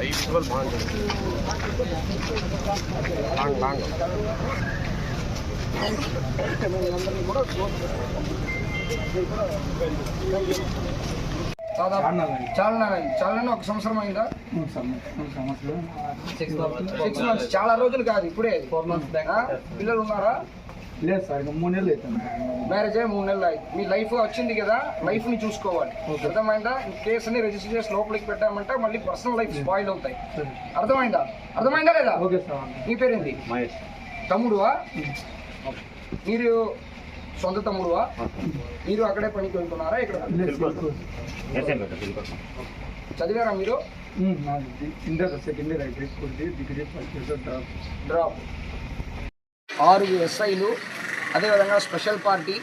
Visual బాగుంటుంది. Long చాలా ఒక సంవత్సరం అయిందా? 6 months. చాలా రోజులు కాదు, ఇప్పుడే 4 months బ్యాక్. పిల్లలు ఉన్నారా? లేదు సార్, 3 నెలలు అవుతుంది. మ్యారేజ్ అయ్యి 3 నెలలు అయింది. మీ లైఫ్ వచ్చింది కదా, లైఫ్ ని చూసుకోవాలి. అర్థమైందా? కేసుని రిజిస్టర్ చేసి లోపలికి పెట్టామంటే మళ్ళీ పర్సనల్ లైఫ్ స్పాయిల్ అవుతాయి. అర్థమైందా లేదా? Okay sir. మీ పేరేంటి? తమ్ముడువా? మీరు సొంత తమ్ముడువా? మీరు అక్కడే పనికి వెళ్తున్నారా? ఇక్కడ చదివారా మీరు? ఇంటర్ సెకండ్ ఇయర్ అయిపోయి డిగ్రీ డ్రాప్. 6 SIలు, అదేవిధంగా స్పెషల్ పార్టీ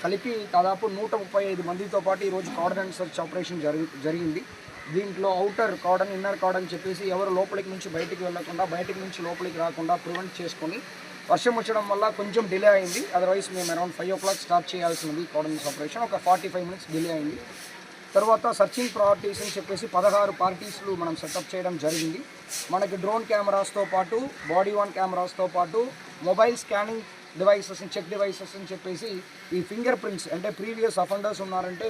కలిపి దాదాపు 135 మందితో పాటు ఈరోజు కార్డన్ సెర్చ్ ఆపరేషన్ జరిగింది. దీంట్లో అవుటర్ కార్డన్, ఇన్నర్ కార్డన్ చెప్పేసి ఎవరు లోపలికి నుంచి బయటికి వెళ్లకుండా, బయటికి నుంచి లోపలికి రాకుండా ప్రివెంట్ చేసుకొని, వర్షం వచ్చడం వల్ల కొంచెం డిలే అయింది. అదర్వైజ్ మేము అరౌండ్ 5 o'clock స్టార్ట్ చేయాల్సింది కార్డన్ ఆపరేషన్. ఒక 45 minutes డిలే అయింది. తర్వాత సర్చింగ్ పార్టీస్ అని చెప్పేసి 16 పార్టీస్లు మనం సెటప్ చేయడం జరిగింది. మనకి డ్రోన్ కెమెరాస్తో పాటు, బాడీ వాన్ కెమెరాస్తో పాటు mobile scanning devices, check devices అని చెప్పేసి ఈ ఫింగర్ ప్రింట్స్, అంటే ప్రీవియస్ అఫెండర్స్ ఉన్నారంటే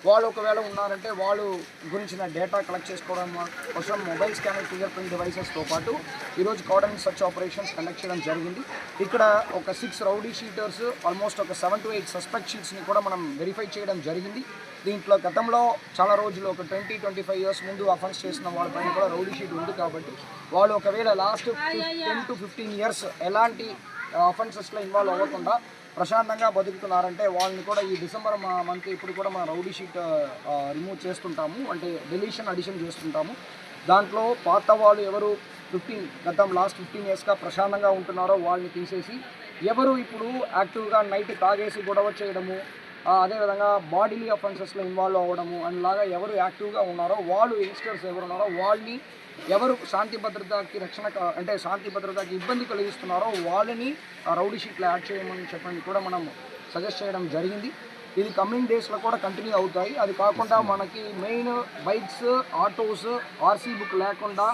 వాళ్ళు ఒకవేళ ఉన్నారంటే వాళ్ళు గురించిన డేటా కలెక్ట్ చేసుకోవడం కోసం మొబైల్ స్కానింగ్ ఫింగర్ ప్రింట్ డివైసెస్తో పాటు ఈరోజు కార్డన్ సర్చ్ ఆపరేషన్స్ కండక్ట్ చేయడం జరిగింది. ఇక్కడ ఒక 6 రౌడీ షీటర్స్, ఆల్మోస్ట్ ఒక 7 to 8 సస్పెక్ట్ షీట్స్ని కూడా మనం వెరిఫై చేయడం జరిగింది. దీంట్లో గతంలో చాలా రోజులు ఒక 20-25 years ముందు అఫెన్స్ చేసిన వాళ్ళపైన కూడా రౌడీ షీట్ ఉంది. కాబట్టి వాళ్ళు ఒకవేళ లాస్ట్ 10 to 15 years ఎలాంటి అఫెన్సెస్లో ఇన్వాల్వ్ అవ్వకుండా ప్రశాంతంగా బతుకుతున్నారంటే వాళ్ళని కూడా ఈ డిసెంబర్ మంత్ ఇప్పుడు కూడా మన రౌడీ షీట్ రిమూవ్ చేస్తుంటాము, అంటే అడిషన్ చేస్తుంటాము. దాంట్లో పాత వాళ్ళు ఎవరు లాస్ట్ 15 yearsగా ప్రశాంతంగా ఉంటున్నారో వాళ్ళని తీసేసి, ఎవరు ఇప్పుడు యాక్టివ్గా నైట్ తాగేసి గొడవ చేయడము, అదేవిధంగా బాడీలీ అఫెన్సెస్లో ఇన్వాల్వ్ అవ్వడము అండ్లాగా ఎవరు యాక్టివ్గా ఉన్నారో వాళ్ళు, యంగ్స్టర్స్ ఎవరు ఉన్నారో వాళ్ళని, ఎవరు శాంతి భద్రతకి అంటే శాంతి భద్రతకి ఇబ్బంది కలిగిస్తున్నారో వాళ్ళని రౌడీ షీట్లో యాడ్ చేయమని చెప్పని కూడా మనం సజెస్ట్ చేయడం జరిగింది. ఇది కమింగ్ డేస్లో కూడా కంటిన్యూ అవుతాయి. అది కాకుండా మనకి main bikes, autos, RC book లేకుండా,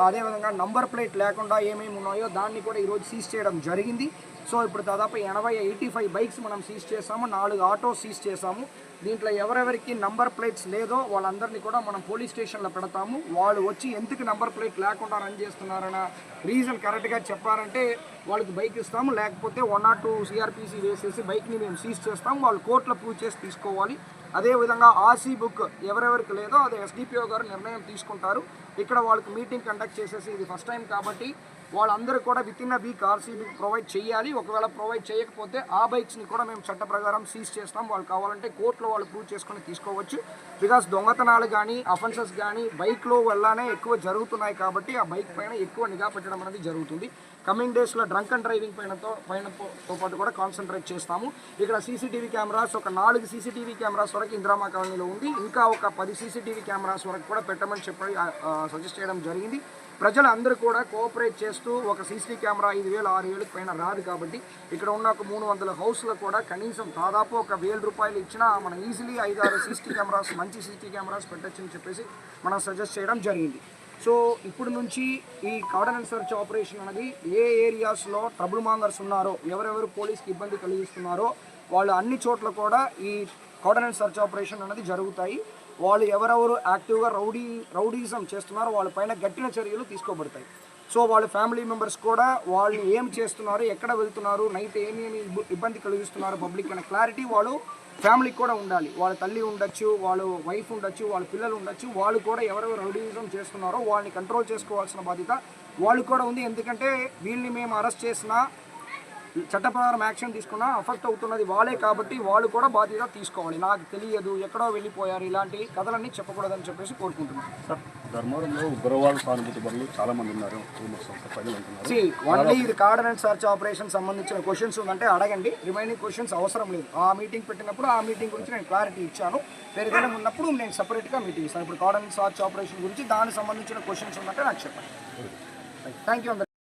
అదేవిధంగా నంబర్ ప్లేట్ లేకుండా ఏమేమి ఉన్నాయో దాన్ని కూడా ఈరోజు సీజ్ చేయడం జరిగింది. సో ఇప్పుడు దాదాపు 85 బైక్స్ మనం సీజ్ చేసాము, 4 ఆటోస్ సీజ్ చేసాము. దీంట్లో ఎవరెవరికి నంబర్ ప్లేట్స్ లేదో వాళ్ళందరినీ కూడా మనం పోలీస్ స్టేషన్లో పెడతాము. వాళ్ళు వచ్చి ఎందుకు నంబర్ ప్లేట్ లేకుండా రన్ చేస్తున్నారన్న రీజన్ కరెక్ట్గా చెప్పారంటే వాళ్ళకి బైక్ ఇస్తాము, లేకపోతే 1 or 2 CRPC వేసేసి బైక్ని మేము సీజ్ చేస్తాము. వాళ్ళు కోర్టులో ప్రూవ్ చేసి తీసుకోవాలి. అదేవిధంగా RC బుక్ ఎవరెవరికి లేదో అది SDPO గారు నిర్ణయం తీసుకుంటారు. ఇక్కడ వాళ్ళకి మీటింగ్ కండక్ట్ చేసేసి, ఇది ఫస్ట్ టైం కాబట్టి వాళ్ళందరూ కూడా within a week RC book provide చేయాలి. ఒకవేళ ప్రొవైడ్ చేయకపోతే ఆ బైక్స్ని కూడా మేము చట్ట ప్రకారం సీజ్ చేస్తాం. వాళ్ళు కావాలంటే కోర్టులో వాళ్ళు ప్రూవ్ చేసుకొని తీసుకోవచ్చు. బికాస్ దొంగతనాలు కానీ అఫెన్సెస్ కానీ బైక్లో వల్లనే ఎక్కువ జరుగుతున్నాయి కాబట్టి ఆ బైక్ పైన ఎక్కువ నిఘా పెట్టడం అనేది జరుగుతుంది. కమింగ్ డేస్లో డ్రంక్ అండ్ డ్రైవింగ్ పైనతో పాటు కూడా కాన్సన్ట్రేట్ చేస్తాము. ఇక్కడ CCTV కెమెరాస్ ఒక 4 CCTV కెమెరాస్ వరకు ఇందిరామా కాలనీలో ఉంది. ఇంకా ఒక 10 CCTV కెమెరాస్ వరకు కూడా పెట్టమని చెప్పి సజెస్ట్ చేయడం జరిగింది. ప్రజలందరూ కూడా కోఆపరేట్ చేస్తూ, ఒక CCTV కెమెరా 5,000 6,000 పైన రాదు కాబట్టి ఇక్కడ ఉన్న ఒక 300 హౌస్లో కూడా కనీసం దాదాపు ఒక 1,000 రూపాయలు ఇచ్చినా మనం ఈజీలీ 5-6 CCTV కెమెరాస్, మంచి CCTV కెమెరాస్ పెట్టచ్చని చెప్పేసి మనం సజెస్ట్ చేయడం జరిగింది. సో ఇప్పుడు నుంచి ఈ కార్డన్ సెర్చ్ ఆపరేషన్ అనేది ఏ ఏరియాస్లో ట్రబుల్ మాంగర్స్ ఉన్నారో, ఎవరెవరు పోలీస్కి ఇబ్బంది కలిగిస్తున్నారో వాళ్ళు అన్ని చోట్ల కూడా ఈ కార్డన్ సెర్చ్ ఆపరేషన్ అనేది జరుగుతాయి. వాళ్ళు ఎవరెవరు యాక్టివ్గా రౌడీజం చేస్తున్నారో వాళ్ళపైన గట్టిన చర్యలు తీసుకోబడతాయి. సో వాళ్ళ ఫ్యామిలీ మెంబర్స్ కూడా వాళ్ళు ఏం చేస్తున్నారు, ఎక్కడ వెళ్తున్నారు, నైట్ ఏమేమి ఇబ్బంది కలిగిస్తున్నారు పబ్లిక్ అనే క్లారిటీ వాళ్ళు ఫ్యామిలీకి కూడా ఉండాలి. వాళ్ళ తల్లి ఉండొచ్చు, వాళ్ళ వైఫ్ ఉండొచ్చు, వాళ్ళ పిల్లలు ఉండొచ్చు. వాళ్ళు కూడా ఎవరెవరు రౌడీజం చేస్తున్నారో వాళ్ళని కంట్రోల్ చేసుకోవాల్సిన బాధ్యత వాళ్ళు కూడా ఉంది. ఎందుకంటే వీళ్ళని మేము అరెస్ట్ చేసినా, చట్ట ప్రకారం యాక్షన్ తీసుకున్నా అఫెక్ట్ అవుతున్నది వాళ్ళే కాబట్టి వాళ్ళు కూడా బాధ్యత తీసుకోవాలి. నాకు తెలియదు, ఎక్కడో వెళ్ళిపోయారు, ఇలాంటి కథలన్నీ చెప్పకూడదని చెప్పేసి కోరుకుంటున్నాను. సార్, ధర్మవరంలో ఉగ్రవాద సానుభూతి పరులు చాలా మంది ఉన్నారు. ఓన్లీ ఇది కార్డన్ సెర్చ్ ఆపరేషన్ సంబంధించిన క్వశ్చన్స్ ఉందంటే అడగండి, రిమైనింగ్ క్వశ్చన్స్ అవసరం లేదు. ఆ మీటింగ్ పెట్టినప్పుడు ఆ మీటింగ్ గురించి నేను క్లారిటీ ఇచ్చాను. వేరే ఏదైనా ఉన్నప్పుడు నేను సపరేట్గా మీటింగ్ ఇస్తాను. ఇప్పుడు కార్డన్ సెర్చ్ ఆపరేషన్ గురించి దానికి సంబంధించిన క్వశ్చన్స్ ఉందంటే నాకు చెప్పండి. Thank you.